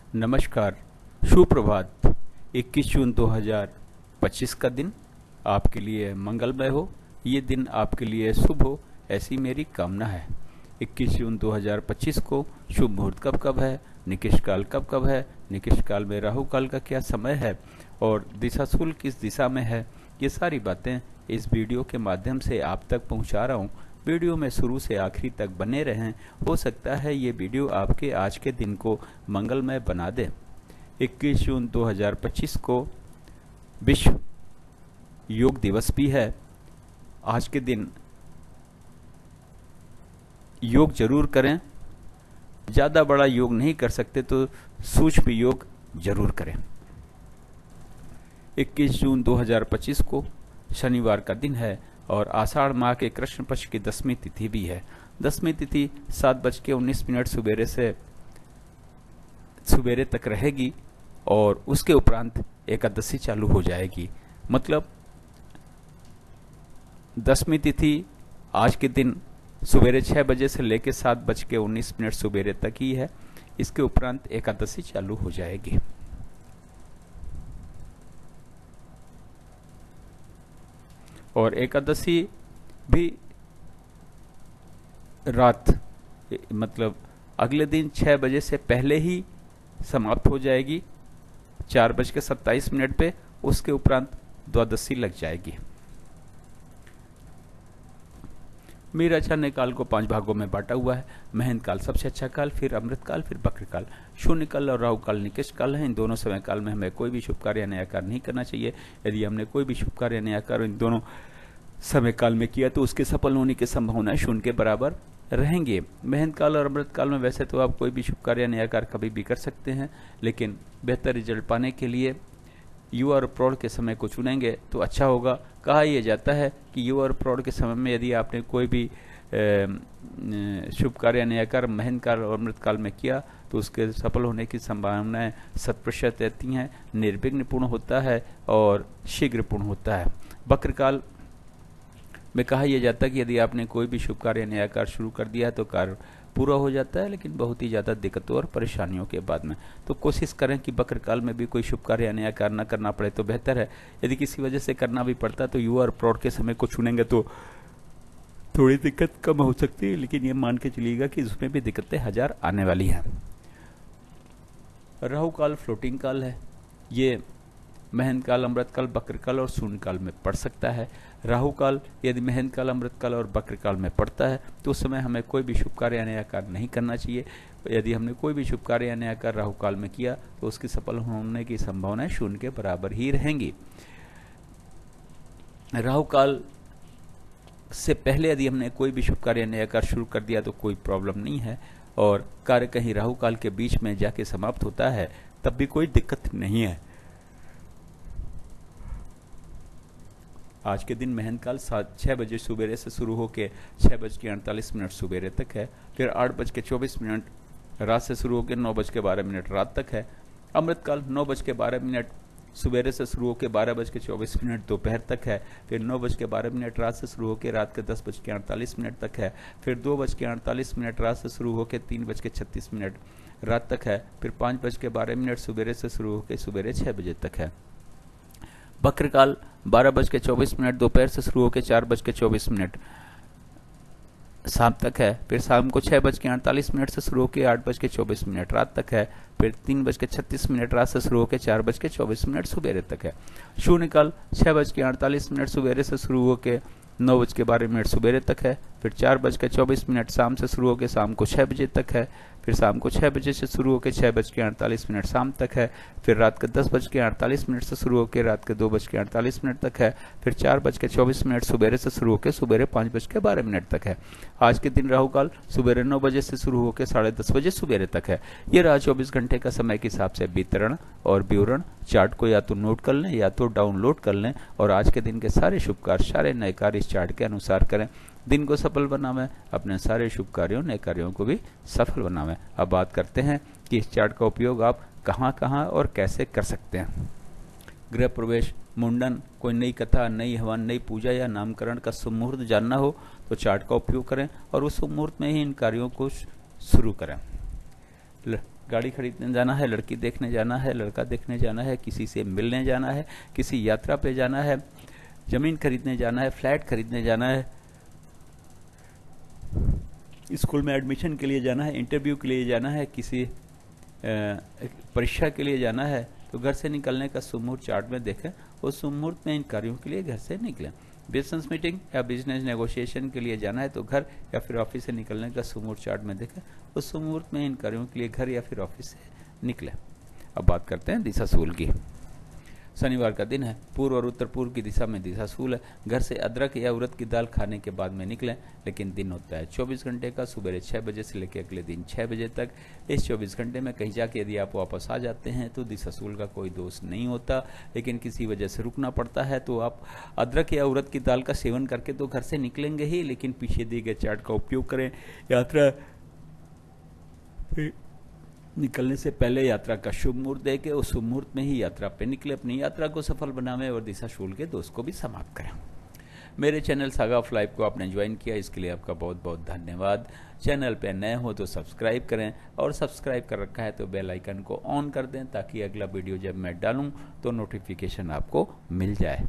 नमस्कार, सुप्रभात। 21 जून 2025 का दिन आपके लिए मंगलमय हो, ये दिन आपके लिए शुभ हो, ऐसी मेरी कामना है। 21 जून 2025 को शुभ मुहूर्त कब कब है, निकिष काल कब कब है, निकिष काल में राहु काल का क्या समय है और दिशाशूल किस दिशा में है, ये सारी बातें इस वीडियो के माध्यम से आप तक पहुंचा रहा हूं। वीडियो में शुरू से आखिरी तक बने रहें। हो सकता है ये वीडियो आपके आज के दिन को मंगलमय बना दे। 21 जून 2025 को विश्व योग दिवस भी है। आज के दिन योग जरूर करें। ज़्यादा बड़ा योग नहीं कर सकते तो सूक्ष्म योग जरूर करें। 21 जून 2025 को शनिवार का दिन है और आषाढ़ माह के कृष्ण पक्ष की 10वीं तिथि भी है। 10वीं तिथि 7:19 सवेरे तक रहेगी और उसके उपरांत एकादशी चालू हो जाएगी। मतलब 10वीं तिथि आज के दिन सवेरे 6 बजे से लेकर 7:19 सवेरे तक ही है। इसके उपरांत एकादशी चालू हो जाएगी। और एकादशी भी रात मतलब अगले दिन 6 बजे से पहले ही समाप्त हो जाएगी, 4:27 पे। उसके उपरांत द्वादशी लग जाएगी। मेरा अच्छा काल को 5 भागों में बांटा हुआ है। महंत काल सबसे अच्छा काल, फिर अमृत काल, फिर बक्र काल। शून्य काल और राहु काल निकृष्ट काल है। इन दोनों समय काल में हमें कोई भी शुभ कार्य नया कार्य नहीं करना चाहिए। यदि हमने कोई भी शुभ कार्य नया कार्य इन दोनों समय काल में किया तो उसके सफल होने की संभावना शून्य के बराबर रहेंगे। महंत काल और अमृत काल में वैसे तो आप कोई भी शुभ कार्य नया कार्य कभी भी कर सकते हैं, लेकिन बेहतर रिजल्ट पाने के लिए युवा और प्रौढ़ के समय को चुनेंगे तो अच्छा होगा। कहा यह जाता है कि युवा और प्रौढ़ के समय में यदि आपने कोई भी शुभ कार्य नया कार्य महंत काल और अमृत काल में किया तो उसके सफल होने की संभावनाएं 100% रहती हैं। निर्विघ्न पूर्ण होता है और शीघ्र पूर्ण होता है। बक्र काल में कहा यह जाता है कि यदि आपने कोई भी शुभ कार्य नया कार्य शुरू कर दिया तो कार्य पूरा हो जाता है, लेकिन बहुत ही ज़्यादा दिक्कतों और परेशानियों के बाद में। तो कोशिश करें कि बक्र काल में भी कोई शुभ कार्य नया कार्य न करना पड़े तो बेहतर है। यदि किसी वजह से करना भी पड़ता तो युवा और प्रौढ़ के समय को चुनेंगे तो थोड़ी दिक्कत कम हो सकती है, लेकिन ये मान के चलिएगा कि उसमें भी दिक्कतें हजार आने वाली हैं। राहु काल फ्लोटिंग काल है। ये महंत काल, अमृत काल, बक्र काल और शून्य काल में पड़ सकता है। राहु काल यदि महंत काल, अमृत काल और बक्र काल में पड़ता है तो उस समय हमें कोई भी शुभ कार्य नया कार्य नहीं करना चाहिए। यदि हमने कोई भी शुभ कार्य नया कार्य राहु काल में किया तो उसकी सफल होने की संभावनाएं शून्य के बराबर ही रहेंगी। राहु काल से पहले यदि हमने कोई भी शुभ कार्य नया कार्य शुरू कर दिया तो कोई प्रॉब्लम नहीं है, और कार्य कहीं राहु काल के बीच में जाके समाप्त होता है तब भी कोई दिक्कत नहीं है। आज के दिन महंत काल 6 बजे सवेरे से शुरू होकर 6:48 सवेरे तक है। फिर 8:24 रात से शुरू होकर 9:12 रात तक है। अमृत काल 9:12 सवेरे से शुरू होकर 12:24 दोपहर तक है। फिर 9:12 रात से शुरू होकर रात के 10:48 तक है। फिर 2:48 रात से शुरू होकर 3:36 रात तक है। फिर 5:12 सवेरे से शुरू होकर सवेरे 6 बजे तक है। बक्र काल 12:24 दोपहर से शुरू होकर 4:24 शाम तक है। फिर शाम को 6:48 से शुरू होकर 8:24 रात तक है। फिर 3:36 रात से शुरू होकर 4:24 सवेरे तक है। शून्य काल 6:48 सवेरे से शुरू होकर 9:12 सवेरे तक है। फिर 4:24 शाम से शुरू होकर शाम को 6 बजे तक है। फिर शाम को 6 बजे से शुरू होकर 6:48 शाम तक है। फिर रात के 10:48 से शुरू होकर रात के 2:48 तक है। फिर 4:24 सवेरे से शुरू होकर सवेरे 5:12 तक है। आज के दिन राहु काल सवेरे 9 बजे से शुरू होकर 10:30 बजे सवेरे तक है। ये रहा 24 घंटे का समय के हिसाब से वितरण और विवरण। चार्ट को या तो नोट कर लें या तो डाउनलोड कर लें और आज के दिन के सारे शुभ कार्य, सारे नए कार्य इस चार्ट के अनुसार करें। दिन को सफल बनावें, अपने सारे शुभ कार्यों, नए कार्यों को भी सफल बनावें। अब बात करते हैं कि इस चार्ट का उपयोग आप कहां कहां और कैसे कर सकते हैं। गृह प्रवेश, मुंडन, कोई नई कथा, नई हवन, नई पूजा या नामकरण का शुभ मुहूर्त जानना हो तो चार्ट का उपयोग करें और उस शुभ मुहूर्त में ही इन कार्यों को शुरू करें। गाड़ी खरीदने जाना है, लड़की देखने जाना है, लड़का देखने जाना है, किसी से मिलने जाना है, किसी यात्रा पे जाना है, जमीन खरीदने जाना है, फ्लैट खरीदने जाना है, स्कूल में एडमिशन के लिए जाना है, इंटरव्यू के लिए जाना है, किसी परीक्षा के लिए जाना है, तो घर से निकलने का शुभ मुहूर्त चार्ट में देखें, उस शुभ मुहूर्त में इन कार्यों के लिए घर से निकलें। बिजनेस मीटिंग या बिजनेस नेगोशिएशन के लिए जाना है तो घर या फिर ऑफिस से निकलने का शुभ मुहूर्त चार्ट में देखें, उस शुभ मुहूर्त में इन कार्यों के लिए घर या फिर ऑफिस से निकलें। अब बात करते हैं दिशाशूल की। शनिवार का दिन है, पूर्व और उत्तर पूर्व की दिशा में दिशाशूल है। घर से अदरक या उड़द की दाल खाने के बाद में निकलें, लेकिन दिन होता है 24 घंटे का, सुबह 6 बजे से लेकर अगले दिन 6 बजे तक। इस 24 घंटे में कहीं जाके यदि आप वापस आ जाते हैं तो दिशाशूल का कोई दोष नहीं होता, लेकिन किसी वजह से रुकना पड़ता है तो आप अदरक या उड़द की दाल का सेवन करके तो घर से निकलेंगे ही, लेकिन पीछे दिए गए चार्ट का उपयोग करें। यात्रा निकलने से पहले यात्रा का शुभ मुहूर्त देके उस शुभ मुहूर्त में ही यात्रा पे निकले, अपनी यात्रा को सफल बनावें और दिशाशूल के दोष को भी समाप्त करें। मेरे चैनल सागा ऑफ लाइफ को आपने ज्वाइन किया, इसके लिए आपका बहुत बहुत धन्यवाद। चैनल पे नए हो तो सब्सक्राइब करें, और सब्सक्राइब कर रखा है तो बेल आइकन को ऑन कर दें ताकि अगला वीडियो जब मैं डालूं तो नोटिफिकेशन आपको मिल जाए।